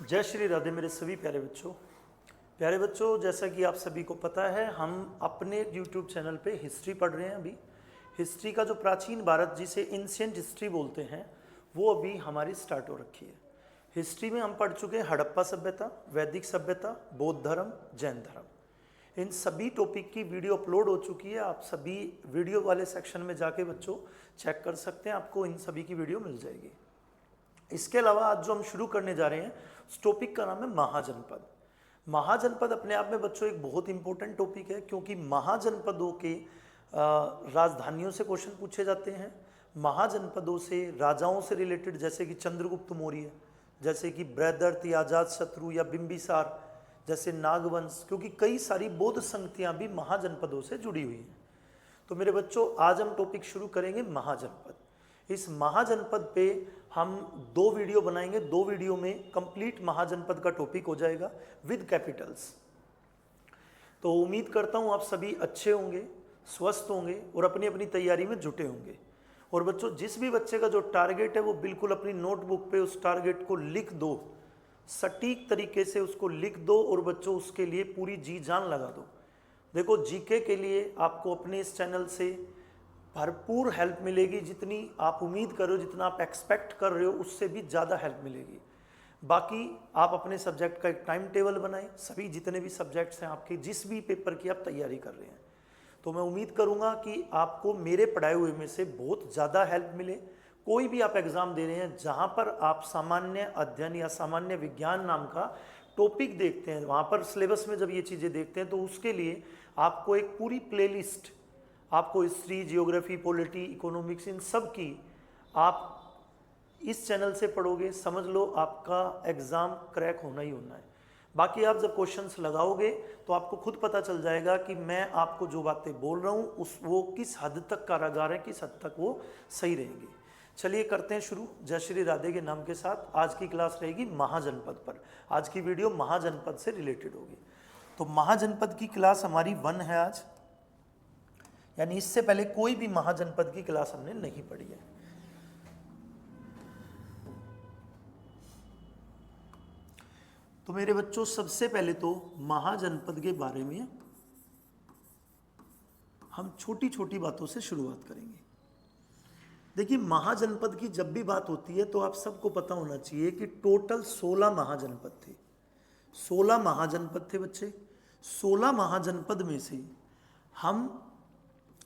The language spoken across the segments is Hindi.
जय श्री राधे मेरे सभी प्यारे बच्चों, जैसा कि आप सभी को पता है, हम अपने YouTube चैनल पे हिस्ट्री पढ़ रहे हैं। अभी हिस्ट्री का जो प्राचीन भारत, जिसे एंशिएंट हिस्ट्री बोलते हैं, वो अभी हमारी स्टार्ट हो रखी है। हिस्ट्री में हम पढ़ चुके हैं हड़प्पा सभ्यता, वैदिक सभ्यता, बौद्ध धर्म, जैन धर्म। इन सभी टॉपिक की वीडियो अपलोड हो चुकी है। आप सभी वीडियो वाले सेक्शन में जाके बच्चों चेक कर सकते हैं, आपको इन सभी की वीडियो मिल जाएगी। इसके अलावा आज जो हम शुरू करने जा रहे हैं उस टॉपिक का नाम है महाजनपद। महाजनपद अपने आप में बच्चों एक बहुत इंपॉर्टेंट टॉपिक है, क्योंकि महाजनपदों के राजधानियों से क्वेश्चन पूछे जाते हैं। महाजनपदों से राजाओं से रिलेटेड, जैसे कि चंद्रगुप्त मौर्य, जैसे कि बृहद्रथ या अजातशत्रु या बिंबिसार जैसे नागवंश, क्योंकि कई सारी बौद्ध संगतियां भी महाजनपदों से जुड़ी हुई हैं। तो मेरे बच्चों, आज हम टॉपिक शुरू करेंगे महाजनपद। इस महाजनपद पे हम 2 वीडियो बनाएंगे। 2 वीडियो में कंप्लीट महाजनपद का टॉपिक हो जाएगा विद कैपिटल्स। तो उम्मीद करता हूँ आप सभी अच्छे होंगे, स्वस्थ होंगे और अपनी अपनी तैयारी में जुटे होंगे। और बच्चों, जिस भी बच्चे का जो टारगेट है वो बिल्कुल अपनी नोटबुक पे उस टारगेट को लिख दो, सटीक तरीके से उसको लिख दो और बच्चों उसके लिए पूरी जी जान लगा दो। देखो, जीके के लिए आपको अपने इस चैनल से भरपूर हेल्प मिलेगी। जितनी आप उम्मीद कर रहे हो, जितना आप एक्सपेक्ट कर रहे हो, उससे भी ज़्यादा हेल्प मिलेगी। बाकी आप अपने सब्जेक्ट का एक टाइम टेबल बनाएं। सभी जितने भी सब्जेक्ट्स हैं आपके, जिस भी पेपर की आप तैयारी कर रहे हैं, तो मैं उम्मीद करूंगा कि आपको मेरे पढ़ाए हुए में से बहुत ज़्यादा हेल्प मिले। कोई भी आप एग्ज़ाम दे रहे हैं जहाँ पर आप सामान्य अध्ययन या सामान्य विज्ञान नाम का टॉपिक देखते हैं, वहाँ पर सिलेबस में जब ये चीज़ें देखते हैं, तो उसके लिए आपको एक पूरी प्लेलिस्ट, आपको हिस्ट्री, जियोग्राफी, पॉलिटी, इकोनॉमिक्स, इन सब की आप इस चैनल से पढ़ोगे, समझ लो आपका एग्ज़ाम क्रैक होना ही होना है। बाकी आप जब क्वेश्चंस लगाओगे तो आपको खुद पता चल जाएगा कि मैं आपको जो बातें बोल रहा हूँ वो किस हद तक कारागार है, किस हद तक वो सही रहेंगी। चलिए करते हैं शुरू जय श्री राधे के नाम के साथ। आज की क्लास रहेगी महाजनपद पर। आज की वीडियो महाजनपद से रिलेटेड होगी। तो महाजनपद की क्लास हमारी 1 है आज, यानी इससे पहले कोई भी महाजनपद की क्लास हमने नहीं पढ़ी है। तो मेरे बच्चों, सबसे पहले तो महाजनपद के बारे में हम छोटी छोटी बातों से शुरुआत करेंगे। देखिए, महाजनपद की जब भी बात होती है तो आप सबको पता होना चाहिए कि टोटल 16 महाजनपद थे। 16 महाजनपद थे बच्चे। 16 महाजनपद में से हम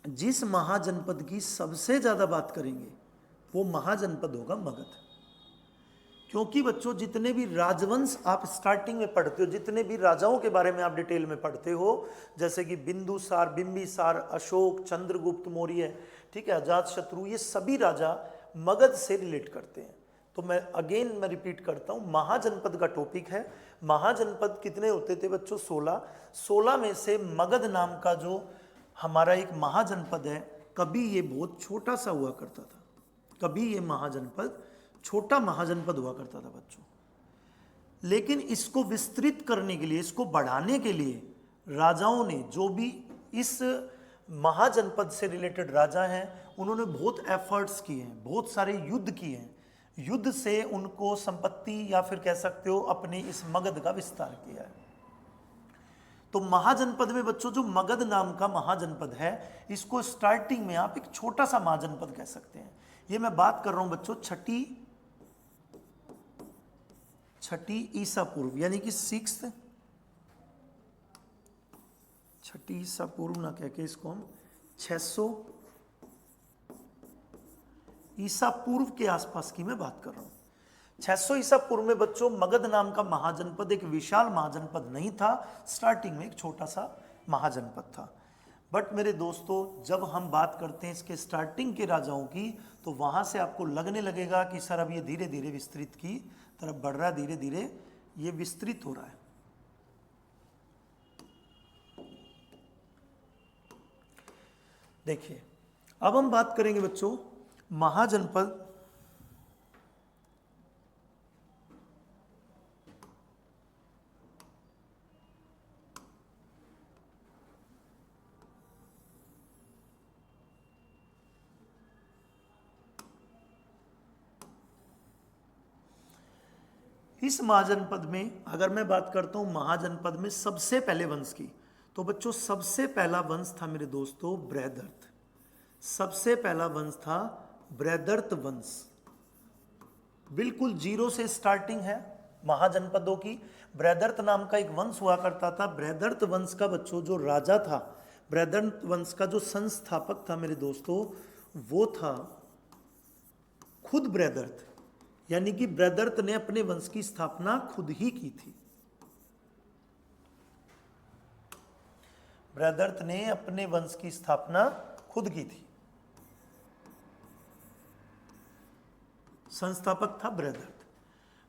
जिस महाजनपद की सबसे ज़्यादा बात करेंगे वो महाजनपद होगा मगध। क्योंकि बच्चों, जितने भी राजवंश आप स्टार्टिंग में पढ़ते हो, जितने भी राजाओं के बारे में आप डिटेल में पढ़ते हो, जैसे कि बिंदुसार, बिंबिसार, अशोक, चंद्रगुप्त मौर्य, ठीक है, अजातशत्रु, ये सभी राजा मगध से रिलेट करते हैं। तो मैं रिपीट करता हूँ, महाजनपद का टॉपिक है। महाजनपद कितने होते थे बच्चों? 16। 16 में से मगध नाम का जो हमारा एक महाजनपद है, कभी ये बहुत छोटा सा हुआ करता था। कभी ये महाजनपद छोटा महाजनपद हुआ करता था बच्चों। लेकिन इसको विस्तृत करने के लिए, इसको बढ़ाने के लिए राजाओं ने, जो भी इस महाजनपद से रिलेटेड राजा हैं, उन्होंने बहुत एफर्ट्स किए हैं, बहुत सारे युद्ध किए हैं। युद्ध से उनको संपत्ति या फिर कह सकते हो अपने इस मगध का विस्तार किया है। तो महाजनपद में बच्चों, जो मगध नाम का महाजनपद है, इसको स्टार्टिंग में आप एक छोटा सा महाजनपद कह सकते हैं। ये मैं बात कर रहा हूं बच्चों छठी ईसा पूर्व, यानी कि 6th, छठी ईसा पूर्व ना कह के इसको हम 600 ईसा पूर्व के आसपास की मैं बात कर रहा हूं। 600 ईसा पूर्व में बच्चों मगध नाम का महाजनपद एक विशाल महाजनपद नहीं था। स्टार्टिंग में एक छोटा सा महाजनपद था। बट मेरे दोस्तों, जब हम बात करते हैं इसके स्टार्टिंग के राजाओं की, तो वहाँ से आपको लगने लगेगा कि सर अब ये धीरे धीरे विस्तृत की तरफ बढ़ रहा है, धीरे धीरे ये विस्तृत हो रहा है। देखिए, अब हम बात करेंगे बच्चों महाजनपद इस महाजनपद में अगर मैं बात करता हूं महाजनपद में सबसे पहले वंश की, तो बच्चों सबसे पहला वंश था मेरे दोस्तों बृहदर्थ। सबसे पहला वंश था बृहदर्थ वंश। बिल्कुल जीरो से स्टार्टिंग है महाजनपदों की। बृहदर्थ नाम का एक वंश हुआ करता था। बृहदर्थ वंश का बच्चों जो राजा था, बृहदर्थ वंश का जो संस्थापक था मेरे दोस्तों, वो था खुद बृहदर्थ। यानी कि बृहदर्थ ने अपने वंश की स्थापना खुद ही की थी। बृहदर्थ ने अपने वंश की स्थापना खुद की थी। संस्थापक था बृहदर्थ।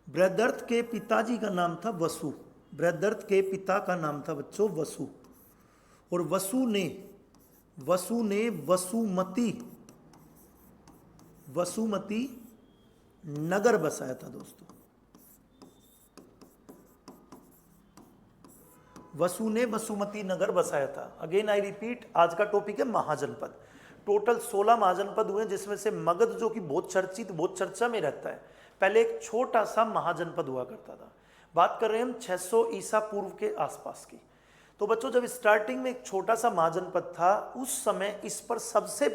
बृहदर्थ के पिताजी का नाम था वसु। बृहदर्थ के पिता का नाम था बच्चों वसु। और वसु ने वसुमती नगर बसाया था दोस्तों। वसु ने वसुमती नगर बसाया था। अगेन आई रिपीट, आज का टॉपिक है महाजनपद। टोटल 16 महाजनपद हुए, जिसमें से मगध जो कि बहुत चर्चित, बहुत चर्चा में रहता है, पहले एक छोटा सा महाजनपद हुआ करता था। बात कर रहे हैं हम 600 ईसा पूर्व के आसपास की। तो बच्चों जब स्टार्टिंग में एक छोटा सा महाजनपद था, उस समय इस पर सबसे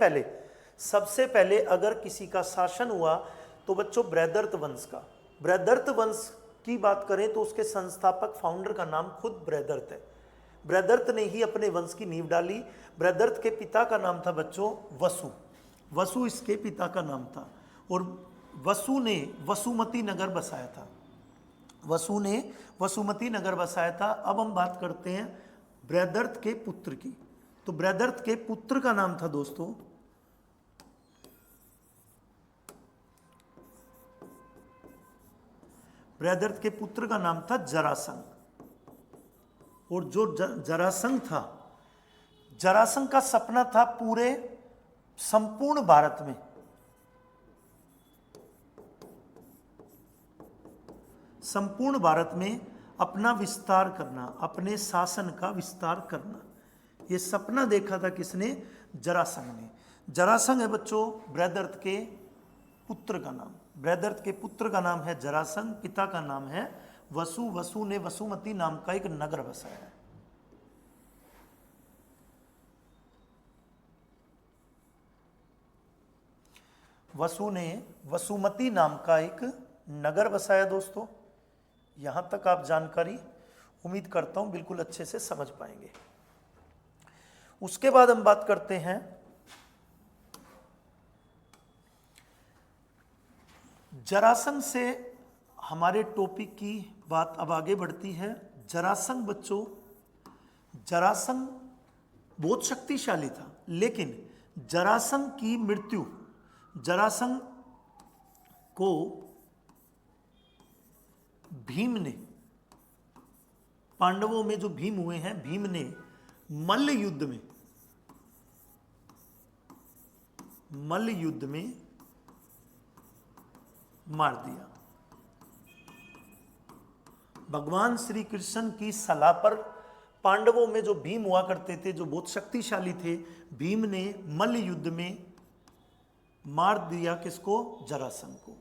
पहले अगर किसी का शासन हुआ तो बच्चों बृहदर्थ वंश का। बृहदर्थ वंश की बात करें तो उसके संस्थापक फाउंडर का नाम खुद बृहदर्थ है। बृहदर्थ ने ही अपने वंश की नींव डाली। बृहदर्थ के पिता का नाम था बच्चों वसु। वसु इसके पिता का नाम था। और वसु ने वसुमती नगर बसाया था। वसु ने वसुमती नगर बसाया था। अब हम बात करते हैं बृहदर्थ के पुत्र की। तो बृहदर्थ के पुत्र का नाम था दोस्तों बृहदर्थ के पुत्र का नाम था जरासंध। और जो जरासंध था, जरासंध का सपना था पूरे संपूर्ण भारत में अपना विस्तार करना, अपने शासन का विस्तार करना, ये सपना देखा था किसने? जरासंध ने। जरासंध है बच्चों बृहदर्थ के पुत्र का नाम। बृहदर्थ के पुत्र का नाम है जरासंध, पिता का नाम है वसु। वसु ने वसुमती नाम का एक नगर बसाया है। वसु ने वसुमती नाम का एक नगर बसाया दोस्तों। यहां तक आप जानकारी उम्मीद करता हूं बिल्कुल अच्छे से समझ पाएंगे। उसके बाद हम बात करते हैं जरासंध से। हमारे टॉपिक की बात अब आगे बढ़ती है। जरासंध बच्चों, जरासंध बहुत शक्तिशाली था, लेकिन जरासंध की मृत्यु, जरासंध को भीम ने, पांडवों में जो भीम हुए हैं, भीम ने मल्ल युद्ध में मार दिया। भगवान श्री कृष्ण की सलाह पर पांडवों में जो भीम हुआ करते थे, जो बहुत शक्तिशाली थे, भीम ने मल्ल युद्ध में मार दिया किसको? जरासंध को।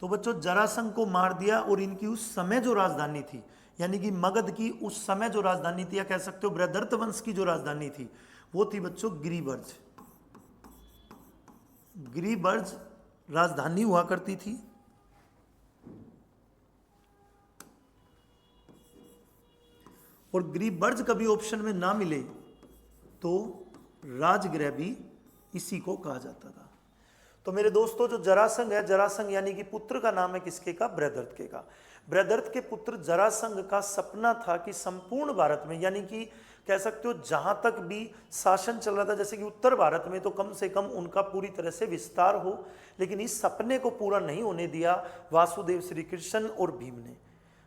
तो बच्चों जरासंध को मार दिया। और इनकी उस समय जो राजधानी थी, यानी कि मगध की उस समय जो राजधानी थी, या कह सकते हो बृहदर्थ वंश की जो राजधानी थी, वो थी बच्चों गिरिवर्ज। गिरिवर्ज राजधानी हुआ करती थी। और गिरिवर्ज कभी ऑप्शन में ना मिले तो राजगृह भी इसी को कहा जाता था। तो मेरे दोस्तों जो जरासंध है, जरासंध यानी कि पुत्र का नाम है किसके का? बृहदर्थ के का। बृहदर्थ के पुत्र जरासंध का सपना था कि संपूर्ण भारत में, यानी कि कह सकते हो जहां तक भी शासन चल रहा था, जैसे कि उत्तर भारत में, तो कम से कम उनका पूरी तरह से विस्तार हो। लेकिन इस सपने को पूरा नहीं होने दिया वासुदेव श्री कृष्ण और भीम ने।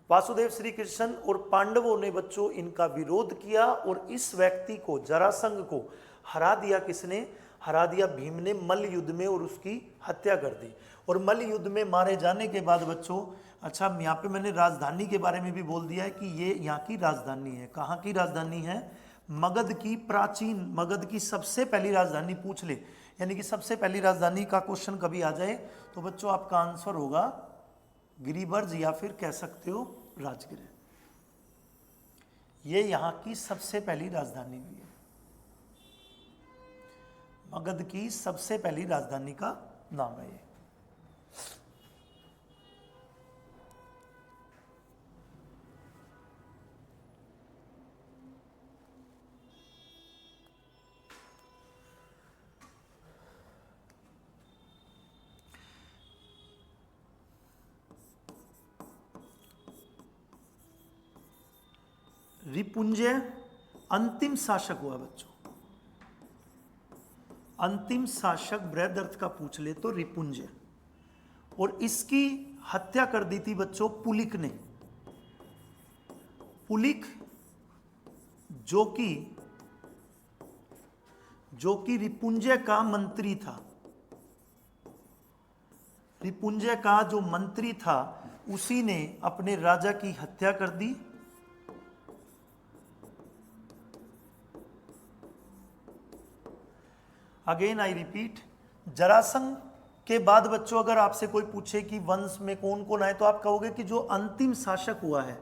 वासुदेव श्री कृष्ण और पांडवों ने बच्चों इनका विरोध किया। और इस व्यक्ति को, जरासंध को हरा दिया किसने? हरा दिया भीम ने मल्ल युद्ध में, और उसकी हत्या कर दी। और मल्ल युद्ध में मारे जाने के बाद बच्चों, अच्छा यहाँ पे मैंने राजधानी के बारे में भी बोल दिया है कि ये यहाँ की राजधानी है। कहाँ की राजधानी है? मगध की प्राचीन, मगध की सबसे पहली राजधानी पूछ ले, यानी कि सबसे पहली राजधानी का क्वेश्चन कभी आ जाए तो बच्चों आपका आंसर होगा गिरिवर्ज या फिर कह सकते हो राजगृह। ये यहाँ की सबसे पहली राजधानी भी है, मगध की सबसे पहली राजधानी का नाम है ये। रिपुंजय अंतिम शासक हुआ बच्चों। अंतिम शासक बृहदर्थ का पूछ ले तो रिपुंजय, और इसकी हत्या कर दी थी बच्चों पुलिक ने। पुलिक जो कि रिपुंजय का मंत्री था। रिपुंजय का जो मंत्री था उसी ने अपने राजा की हत्या कर दी। अगेन आई रिपीट, जरासंध के बाद बच्चों अगर आपसे कोई पूछे कि वंश में कौन कौन आए तो आप कहोगे कि जो अंतिम शासक हुआ है,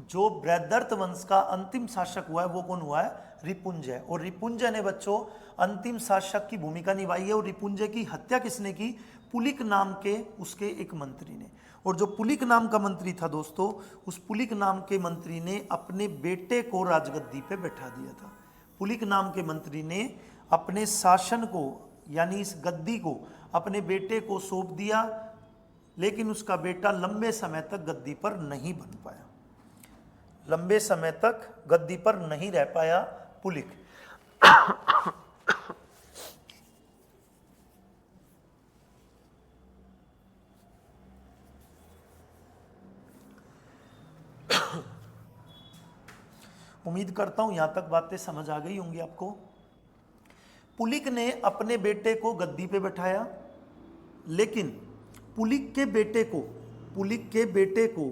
जो बृहदर्थ वंश का अंतिम शासक हुआ है वो कौन हुआ है? रिपुंजय। और रिपुंजय ने बच्चों अंतिम शासक की भूमिका निभाई है। और रिपुंजय की हत्या किसने की? पुलिक नाम के उसके एक मंत्री ने। और जो पुलिक नाम का मंत्री था दोस्तों, उस पुलिक नाम के मंत्री ने अपने बेटे को राजगद्दी पे बैठा दिया था। पुलिक नाम के मंत्री ने अपने शासन को यानी इस गद्दी को अपने बेटे को सौंप दिया, लेकिन उसका बेटा लंबे समय तक गद्दी पर नहीं बन पाया, लंबे समय तक गद्दी पर नहीं रह पाया पुलिक। उम्मीद करता हूं यहां तक बातें समझ आ गई होंगी आपको। पुलिक ने अपने बेटे को गद्दी पे बैठाया, लेकिन पुलिक के बेटे को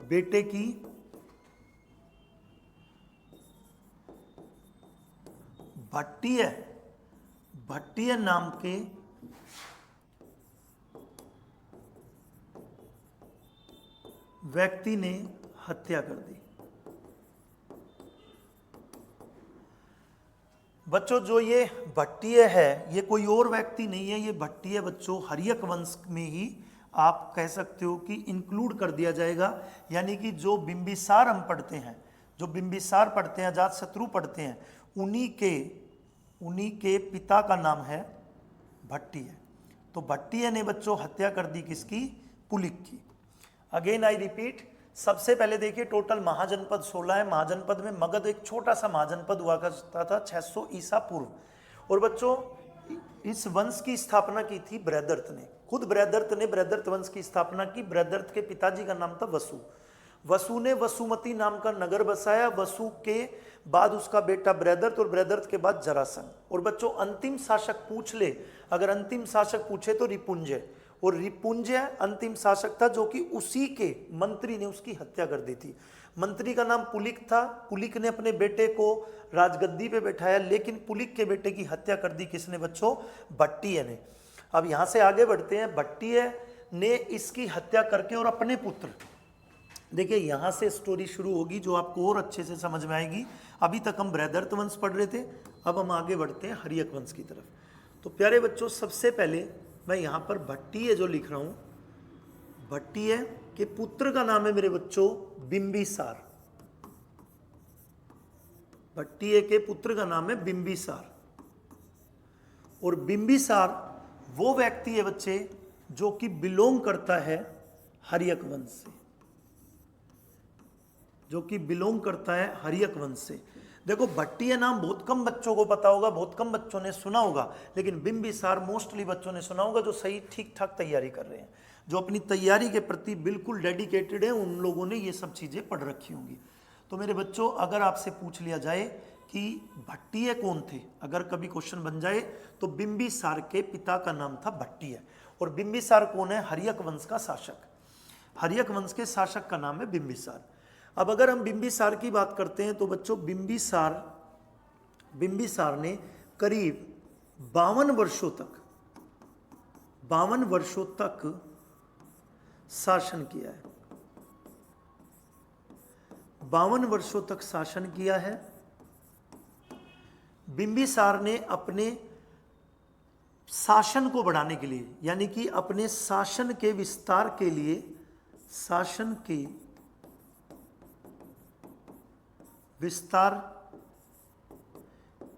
बेटे की भट्टिय नाम के व्यक्ति ने हत्या कर दी। बच्चों जो ये भट्टिय है ये कोई और व्यक्ति नहीं है, ये भट्टिय बच्चों हर्यक वंश में ही आप कह सकते हो कि इंक्लूड कर दिया जाएगा। यानी कि जो बिंबिसार हम पढ़ते हैं, जो बिंबिसार पढ़ते हैं, अजातशत्रु पढ़ते हैं, उन्हीं के पिता का नाम है भट्टिय। तो भट्टिय ने बच्चों हत्या कर दी किसकी? पुलिक की। अगेन आई रिपीट, सबसे पहले देखिए टोटल महाजनपद 16 है। महाजनपद में मगध एक छोटा सा महाजनपद हुआ करता था 600 ईसा पूर्व। और बच्चों इस वंश की स्थापना की थी बृहदर्थ ने, खुद बृहदर्थ ने बृहदर्थ वंश की स्थापना की। बृहदर्थ के पिताजी का नाम था वसु। वसु ने वसुमती नाम का नगर बसाया। वसु के बाद उसका बेटा बृहदर्थ, और बृहदर्थ के बाद जरासंध। और बच्चों अंतिम शासक पूछ ले, अगर अंतिम शासक पूछे तो रिपुंजय। और रिपुंजय अंतिम शासक था जो कि उसी के मंत्री ने उसकी हत्या कर दी थी। मंत्री का नाम पुलिक था। पुलिक ने अपने बेटे को राजगद्दी पे बैठाया, लेकिन पुलिक के बेटे की हत्या कर दी किसने बच्चों? भट्टिय ने। अब यहां से आगे बढ़ते हैं। भट्टिय ने इसकी हत्या करके और अपने पुत्र, देखिए यहां से स्टोरी शुरू होगी जो आपको और अच्छे से समझ में आएगी। अभी तक हम बृहदर्थ वंश पढ़ रहे थे, अब हम आगे बढ़ते हैं हर्यक वंश की तरफ। तो प्यारे बच्चों सबसे पहले मैं यहाँ पर भट्टिय जो लिख रहा हूँ, भट्टिय के पुत्र का नाम है मेरे बच्चों बिंबिसार। भट्टिय के पुत्र का नाम है बिंबिसार। और बिंबिसार वो व्यक्ति है बच्चे जो कि बिलोंग करता है हर्यक वंश से, जो कि बिलोंग करता है हर्यक वंश से। देखो भट्टिय नाम बहुत कम बच्चों को पता होगा, बहुत कम बच्चों ने सुना होगा, लेकिन बिंबिसार मोस्टली बच्चों ने सुना होगा जो सही ठीक ठाक तैयारी कर रहे हैं, जो अपनी तैयारी के प्रति बिल्कुल डेडिकेटेड है, उन लोगों ने ये सब चीज़ें पढ़ रखी होंगी। तो मेरे बच्चों अगर आपसे पूछ लिया जाए कि भट्टिय कौन थे, अगर कभी क्वेश्चन बन जाए तो बिंबिसार के पिता का नाम था भट्टिय। और बिंबिसार कौन है? हर्यक वंश का शासक। हर्यक वंश के शासक का नाम है बिंबिसार। अब अगर हम बिंबिसार की बात करते हैं तो बच्चों बिंबिसार ने करीब 52 वर्षों तक शासन किया है। 52 वर्षों तक शासन किया है। बिंबिसार ने अपने शासन को बढ़ाने के लिए, यानी कि अपने शासन के विस्तार के लिए, शासन के विस्तार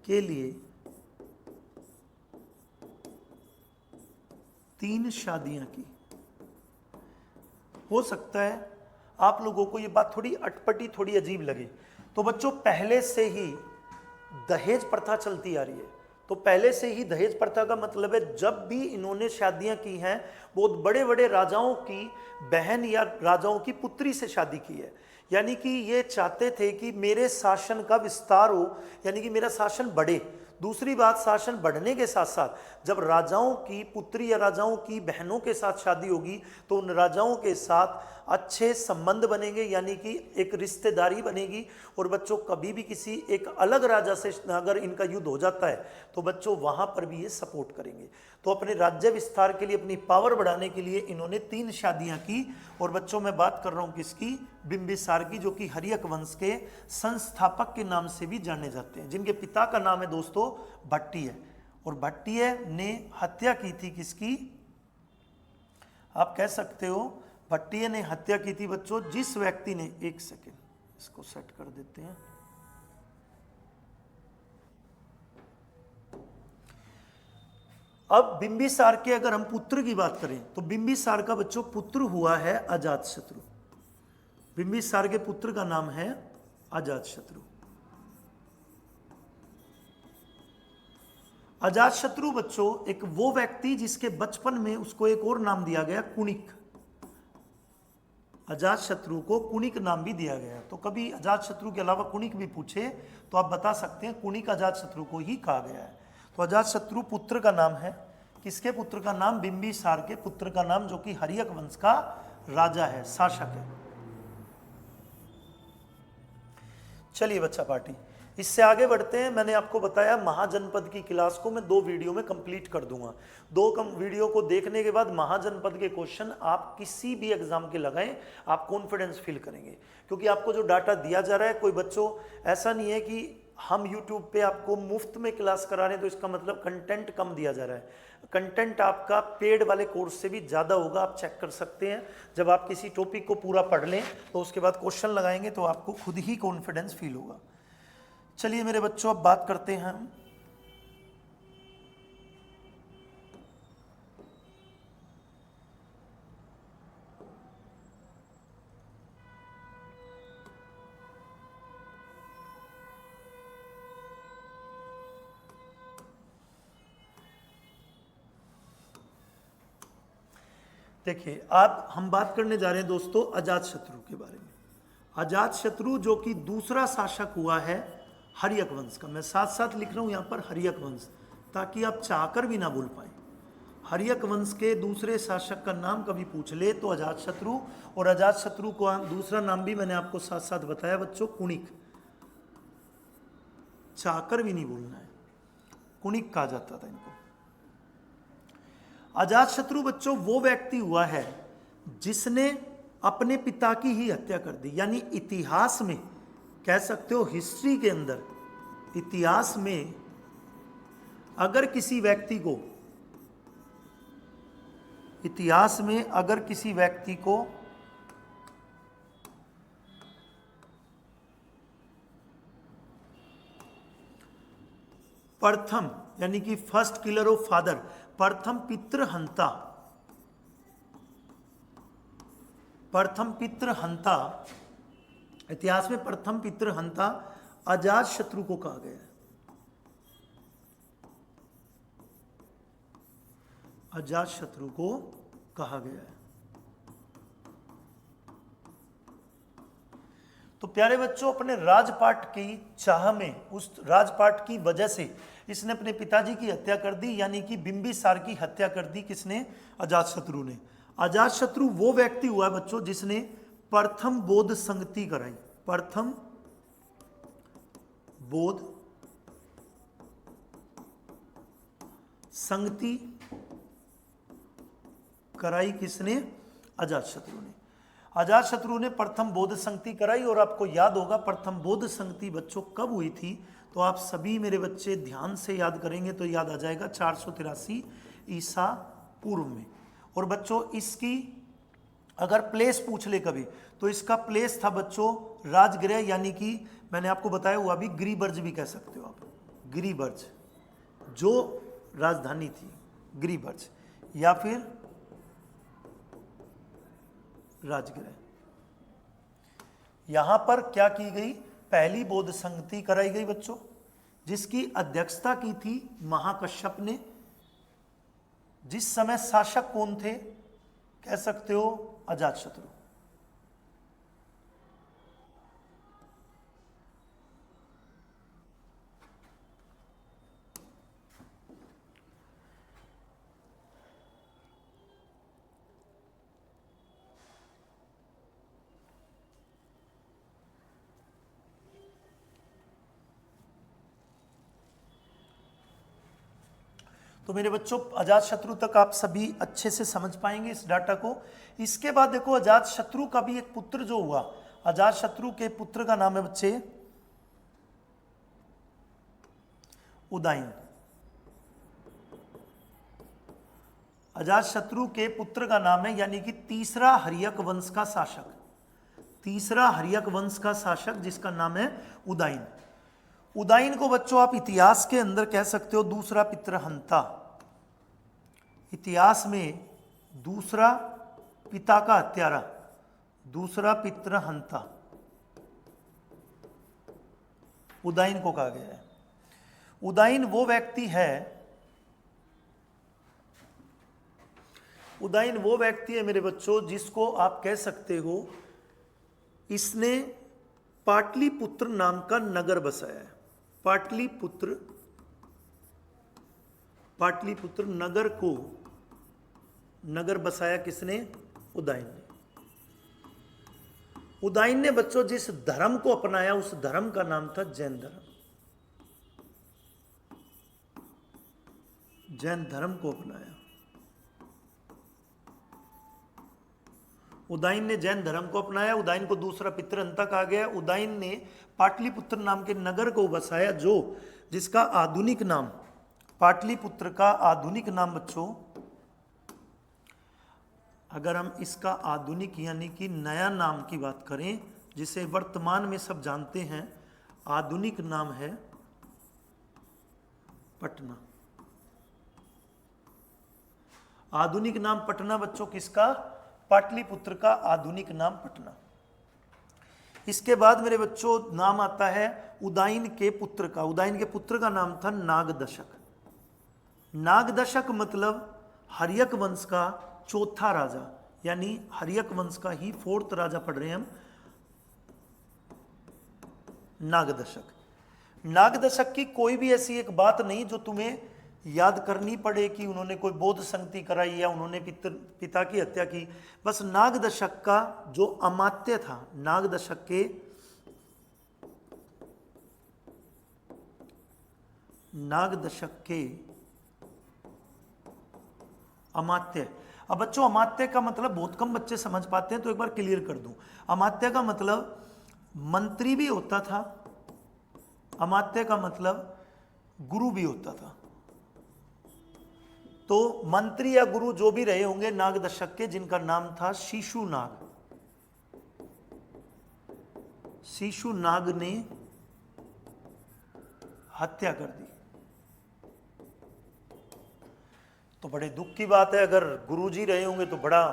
के लिए 3 शादियां की। हो सकता है आप लोगों को ये बात थोड़ी अटपटी, थोड़ी अजीब लगे। तो बच्चों, पहले से ही दहेज प्रथा चलती आ रही है। तो पहले से ही दहेज प्रथा का मतलब है जब भी इन्होंने शादियां की हैं, बहुत बड़े बड़े राजाओं की बहन या राजाओं की पुत्री से शादी की है। यानी कि ये चाहते थे कि मेरे शासन का विस्तार हो, यानी कि मेरा शासन बढ़े। दूसरी बात, शासन बढ़ने के साथ साथ जब राजाओं की पुत्री या राजाओं की बहनों के साथ शादी होगी तो उन राजाओं के साथ अच्छे संबंध बनेंगे, यानी कि एक रिश्तेदारी बनेगी। और बच्चों, कभी भी किसी एक अलग राजा से अगर इनका युद्ध हो जाता है तो बच्चों वहाँ पर भी ये सपोर्ट करेंगे। तो अपने राज्य विस्तार के लिए, अपनी पावर बढ़ाने के लिए इन्होंने 3 शादियाँ की। और बच्चों, मैं बात कर रहा हूँ किसकी? बिंबिसार की, जो कि हर्यक वंश के संस्थापक के नाम से भी जाने जाते हैं, जिनके पिता का नाम है दोस्तों भट्टिय। और भट्टिय ने हत्या की थी किसकी? आप कह सकते हो भट्टिय ने हत्या की थी बच्चों जिस व्यक्ति ने, एक सेकेंड इसको सेट कर देते हैं। अब बिंबिसार के अगर हम पुत्र की बात करें तो बिंबिसार का बच्चों पुत्र हुआ है अजातशत्रु। बिंबिसार के पुत्र का नाम है अजातशत्रु। अजातशत्रु बच्चों एक वो व्यक्ति जिसके बचपन में उसको एक और नाम दिया गया, कुणिक। अजातशत्रु को कुणिक नाम भी दिया गया। तो कभी अजातशत्रु के अलावा कुणिक भी पूछे तो आप बता सकते हैं कुणिक अजातशत्रु को ही कहा गया है। तो अजातशत्रु पुत्र का नाम है। किसके पुत्र का नाम? बिंबिसार के पुत्र का नाम, जो कि हर्यक वंश का राजा है, शासक है। चलिए बच्चा पार्टी, इससे आगे बढ़ते हैं। मैंने आपको बताया महाजनपद की क्लास को मैं 2 वीडियो में कंप्लीट कर दूंगा। 2 वीडियो को देखने के बाद महाजनपद के क्वेश्चन आप किसी भी एग्जाम के लगाएं, आप कॉन्फिडेंस फील करेंगे। क्योंकि आपको जो डाटा दिया जा रहा है, कोई बच्चों ऐसा नहीं है कि हम YouTube पे आपको मुफ्त में क्लास करा रहे हैं तो इसका मतलब कंटेंट कम दिया जा रहा है। कंटेंट आपका पेड वाले कोर्स से भी ज़्यादा होगा, आप चेक कर सकते हैं। जब आप किसी टॉपिक को पूरा पढ़ लें तो उसके बाद क्वेश्चन लगाएंगे तो आपको खुद ही कॉन्फिडेंस फील होगा। चलिए मेरे बच्चों, अब बात करते हैं हम देखिए, आप हम बात करने जा रहे हैं दोस्तों अजातशत्रु के बारे में। अजातशत्रु जो कि दूसरा शासक हुआ है हर्यक वंश का। मैं साथ साथ लिख रहा हूं यहां पर हर्यक वंश, ताकि आप चाहकर भी ना भूल पाए। हर्यक वंश के दूसरे शासक का नाम कभी पूछ ले तो अजातशत्रु। और अजातशत्रु को दूसरा नाम भी मैंने आपको साथ साथ बताया बच्चों, कुणिक। चाहकर भी नहीं भूलना है, कुणिक कहा जाता था इनको। अजातशत्रु बच्चों वो व्यक्ति हुआ है जिसने अपने पिता की ही हत्या कर दी। यानी इतिहास में कह सकते हो, हिस्ट्री के अंदर, इतिहास में अगर किसी व्यक्ति को, इतिहास में अगर किसी व्यक्ति को प्रथम, यानी कि फर्स्ट किलर ऑफ फादर, प्रथम पितृहंता, प्रथम पितृहंता, इतिहास में प्रथम पितृहंता अजातशत्रु को कहा गया है। अजातशत्रु को कहा गया है। तो प्यारे बच्चों, अपने राजपाट की चाह में, उस राजपाट की वजह से इसने अपने पिताजी की हत्या कर दी, यानी कि बिंबिसार की हत्या कर दी। किसने? अजातशत्रु ने। अजातशत्रु वो व्यक्ति हुआ है बच्चों जिसने प्रथम बौद्ध संगति कराई, प्रथम बौद्ध संगति कराई किसने? अजातशत्रु ने। अजातशत्रु ने प्रथम बौद्ध संगति कराई। और आपको याद होगा प्रथम बौद्ध संगति बच्चों कब हुई थी? तो आप सभी मेरे बच्चे ध्यान से याद करेंगे तो याद आ जाएगा 483 ईसा पूर्व में। और बच्चों इसकी अगर प्लेस पूछ ले कभी तो इसका प्लेस था बच्चों राजगृह, यानी कि मैंने आपको बताया हुआ भी गिरिबर्ज भी कह सकते हो आप, गिरिबर्ज जो राजधानी थी गिरिबर्ज, या फिर राजगृह। यहां पर क्या की गई? पहली बौद्ध संगति कराई गई बच्चों, जिसकी अध्यक्षता की थी महाकश्यप ने। जिस समय शासक कौन थे? कह सकते हो अजातशत्रु। तो मेरे बच्चों अजातशत्रु तक आप सभी अच्छे से समझ पाएंगे इस डाटा को। इसके बाद देखो अजातशत्रु का भी एक पुत्र जो हुआ, अजातशत्रु के पुत्र का नाम है बच्चे उदयन। अजातशत्रु के पुत्र का नाम है, यानी कि तीसरा हर्यक वंश का शासक, तीसरा हर्यक वंश का शासक जिसका नाम है उदयन। उदयन को बच्चों आप इतिहास के अंदर कह सकते हो दूसरा पितृहंता। इतिहास में दूसरा पिता का हत्यारा, दूसरा पितृहंता उदयन को कहा गया है। उदयन वो व्यक्ति है, उदयन वो व्यक्ति है मेरे बच्चों जिसको आप कह सकते हो इसने पाटलिपुत्र नाम का नगर बसाया है। पाटलिपुत्र, पाटलिपुत्र नगर को नगर बसाया किसने? उदयन ने। उदयन ने बच्चों जिस धर्म को अपनाया उस धर्म का नाम था जैन धर्म। जैन धर्म को अपनाया उदयन ने, जैन धर्म को अपनाया। उदयन को दूसरा पितृहंता कहा गया। उदयन ने पाटलिपुत्र नाम के नगर को बसाया जो जिसका आधुनिक नाम, पाटलिपुत्र का आधुनिक नाम बच्चों, अगर हम इसका आधुनिक यानी कि नया नाम की बात करें जिसे वर्तमान में सब जानते हैं, आधुनिक नाम है पटना। आधुनिक नाम पटना बच्चों किसका? पाटलिपुत्र का आधुनिक नाम पटना। इसके बाद मेरे बच्चों नाम आता है उदयन के पुत्र का। उदयन के पुत्र का नाम था नागदशक। नागदशक मतलब हर्यक वंश का चौथा राजा, यानी हर्यक वंश का ही फोर्थ राजा पढ़ रहे हैं हम, नागदशक। नागदशक की कोई भी ऐसी एक बात नहीं जो तुम्हें याद करनी पड़े कि उन्होंने कोई बौद्ध संगति कराई या उन्होंने पिता की हत्या की। बस नागदशक का जो अमात्य था, नागदशक के अमात्य। अब बच्चों अमात्य का मतलब बहुत कम बच्चे समझ पाते हैं तो एक बार क्लियर कर दूं। अमात्य का मतलब मंत्री भी होता था, अमात्य का मतलब गुरु भी होता था। तो मंत्री या गुरु जो भी रहे होंगे नागदशक के, जिनका नाम था शिशुनाग। शिशुनाग ने हत्या कर दी। तो बड़े दुख की बात है, अगर गुरुजी रहे होंगे तो बड़ा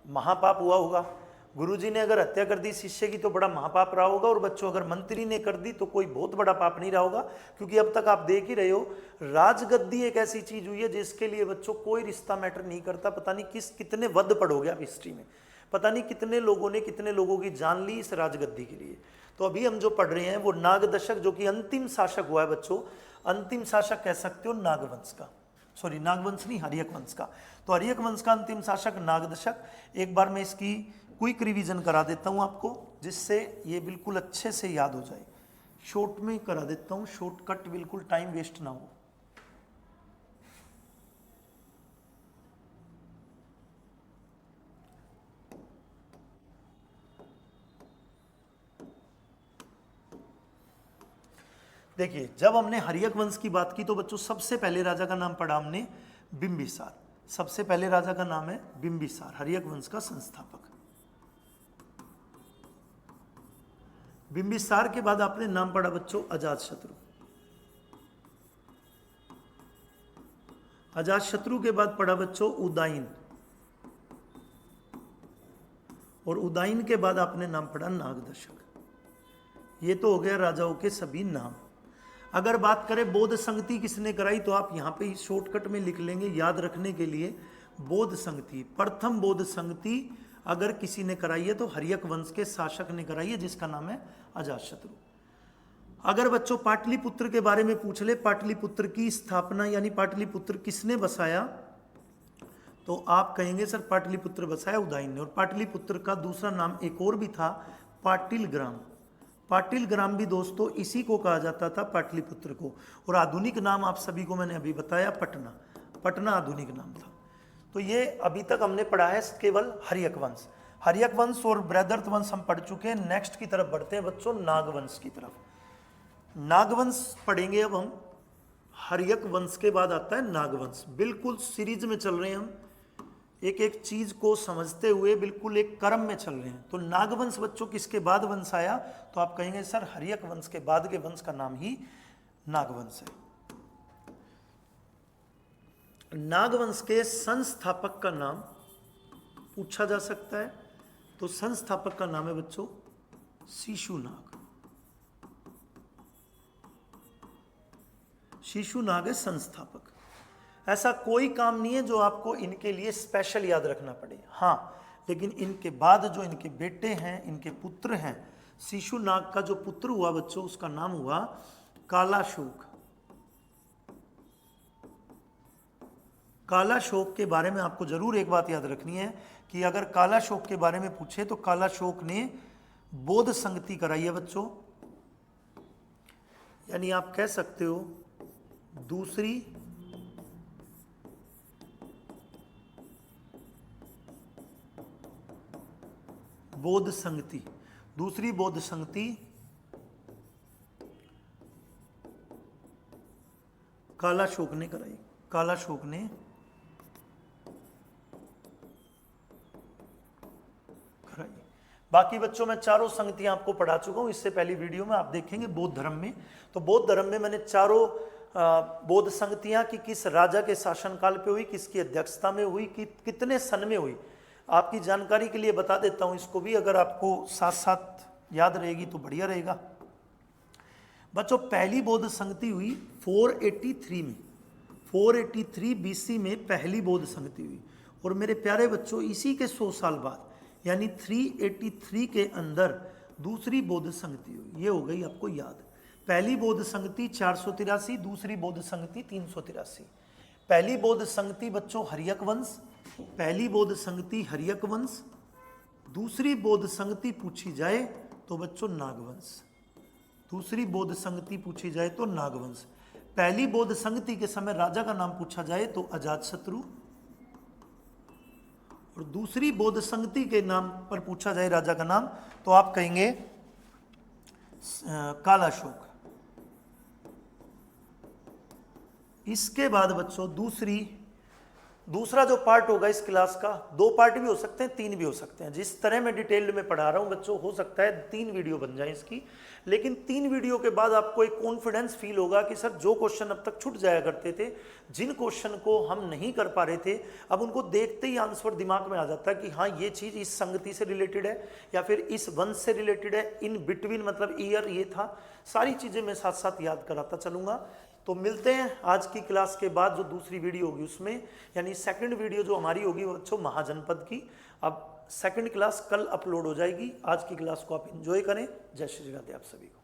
महापाप हुआ होगा। गुरुजी ने अगर हत्या कर दी शिष्य की तो बड़ा महापाप रहा होगा, और बच्चों अगर मंत्री ने कर दी तो कोई बहुत बड़ा पाप नहीं रहा होगा। क्योंकि अब तक आप देख ही रहे हो राजगद्दी एक ऐसी चीज हुई है जिसके लिए बच्चों कोई रिश्ता मैटर नहीं करता। पता नहीं कितने वध पढ़ोगे आप हिस्ट्री में, पता नहीं कितने लोगों ने कितने लोगों की जान ली इस राजगद्दी के लिए। तो अभी हम जो पढ़ रहे हैं वो नागदशक जो कि अंतिम शासक हुआ है बच्चों, अंतिम शासक कह सकते हो नागवंश का, सॉरी नागवंश नहीं हर्यक वंश का। तो हर्यक वंश का अंतिम शासक नागदशक। एक बार मैं इसकी क्विक रिवीजन करा देता हूं आपको जिससे ये बिल्कुल अच्छे से याद हो जाए। शॉर्ट में करा देता हूं, शॉर्टकट, बिल्कुल टाइम वेस्ट ना हो। देखिए, जब हमने हर्यक वंश की बात की तो बच्चों सबसे पहले राजा का नाम पढ़ा हमने बिंबिसार। सबसे पहले राजा का नाम है बिंबिसार, हर्यक वंश का संस्थापक। बिंबिसार के बाद आपने नाम पढ़ा बच्चों अजातशत्रु। अजातशत्रु के बाद पढ़ा बच्चों उदयन, और उदयन के बाद आपने नाम पढ़ा नागदशक। ये तो हो गया राजाओं के सभी नाम। अगर बात करें बौद्ध संगति किसने कराई तो आप यहाँ पे शॉर्टकट में लिख लेंगे याद रखने के लिए, बौद्ध संगति, प्रथम बौद्ध संगति अगर किसी ने कराई है तो हर्यक वंश के शासक ने कराई है, जिसका नाम है अजातशत्रु। अगर बच्चों पाटलिपुत्र के बारे में पूछ ले, पाटलिपुत्र की स्थापना यानी पाटलिपुत्र किसने बसाया, तो आप कहेंगे सर पाटलिपुत्र बसाया उदयन ने। और पाटलिपुत्र का दूसरा नाम एक और भी था, पाटिलग्राम। पाटिलग्राम भी दोस्तों इसी को कहा जाता था, पाटलिपुत्र को। और आधुनिक नाम आप सभी को मैंने अभी बताया पटना, पटना आधुनिक नाम था। तो ये अभी तक हमने पढ़ा है केवल हर्यक वंश। हर्यक वंश और बृहद्रथ वंश हम पढ़ चुके हैं। नेक्स्ट की तरफ बढ़ते हैं बच्चों, नागवंश की तरफ। नागवंश पढ़ेंगे अब हम। हर्यक वंश के बाद आता है नागवंश। बिल्कुल सीरीज में चल रहे हैं हम, एक एक चीज को समझते हुए बिल्कुल एक क्रम में चल रहे हैं। तो नागवंश बच्चों किसके बाद वंश आया, तो आप कहेंगे सर हर्यक वंश के बाद के वंश का नाम ही नागवंश है। नागवंश के संस्थापक का नाम पूछा जा सकता है, तो संस्थापक का नाम है बच्चों शिशुनाग। शिशुनाग है संस्थापक। ऐसा कोई काम नहीं है जो आपको इनके लिए स्पेशल याद रखना पड़े, हाँ, लेकिन इनके बाद जो इनके बेटे हैं, इनके पुत्र हैं, शिशुनाग का जो पुत्र हुआ बच्चों उसका नाम हुआ कालाशोक। कालाशोक के बारे में आपको जरूर एक बात याद रखनी है कि अगर कालाशोक के बारे में पूछे तो कालाशोक ने बौद्ध संगति कराई है बच्चों, यानी आप कह सकते हो दूसरी बौद्ध संगति। दूसरी बौद्ध संगति कालाशोक ने कराई, कालाशोक ने कराई। बाकी बच्चों मैं चारों संगतियां आपको पढ़ा चुका हूं, इससे पहली वीडियो में आप देखेंगे बौद्ध धर्म में। तो बौद्ध धर्म में मैंने चारों बौद्ध संगतियां कि किस राजा के शासनकाल पे हुई, किसकी अध्यक्षता में हुई, कि कितने सन में हुई, आपकी जानकारी के लिए बता देता हूं इसको भी, अगर आपको साथ साथ याद रहेगी तो बढ़िया रहेगा। बच्चों पहली बौद्ध संगति हुई 483 में, 483 बीसी में पहली बौद्ध संगति हुई। और मेरे प्यारे बच्चों इसी के 100 साल बाद यानी 383 के अंदर दूसरी बौद्ध संगति हुई। ये हो गई आपको याद। पहली बौद्ध संगति 483, दूसरी बौद्ध संगति 383। पहली बौद्ध संगति बच्चों हर्यक वंश, पहली बौद्ध संगति हर्यक वंश। दूसरी बौद्ध संगति पूछी जाए तो बच्चों नागवंश। दूसरी बौद्ध संगति पूछी जाए तो नागवंश। पहली बौद्ध संगति के समय राजा का नाम पूछा जाए तो अजातशत्रु, और दूसरी बौद्ध संगति के नाम पर पूछा जाए राजा का नाम तो आप कहेंगे कालाशोक। इसके बाद बच्चों दूसरा जो पार्ट होगा इस क्लास का, 2 पार्ट भी हो सकते हैं, 3 भी हो सकते हैं। जिस तरह मैं डिटेल्ड में पढ़ा रहा हूं बच्चों, हो सकता है 3 वीडियो बन जाए इसकी, लेकिन 3 वीडियो के बाद आपको एक कॉन्फिडेंस फील होगा कि सर जो क्वेश्चन अब तक छूट जाया करते थे, जिन क्वेश्चन को हम नहीं कर पा रहे थे, अब उनको देखते ही आंसर दिमाग में आ जाता है कि हाँ ये चीज़ इस संगति से रिलेटेड है या फिर इस वंश से रिलेटेड है, इन बिटवीन मतलब ईयर ये था। सारी चीज़ें मैं साथ साथ याद कराता चलूँगा। तो मिलते हैं आज की क्लास के बाद, जो दूसरी वीडियो होगी उसमें, यानी सेकंड वीडियो जो हमारी होगी बच्चों महाजनपद की। अब सेकंड क्लास कल अपलोड हो जाएगी। आज की क्लास को आप एंजॉय करें। जय श्री राधे आप सभी को।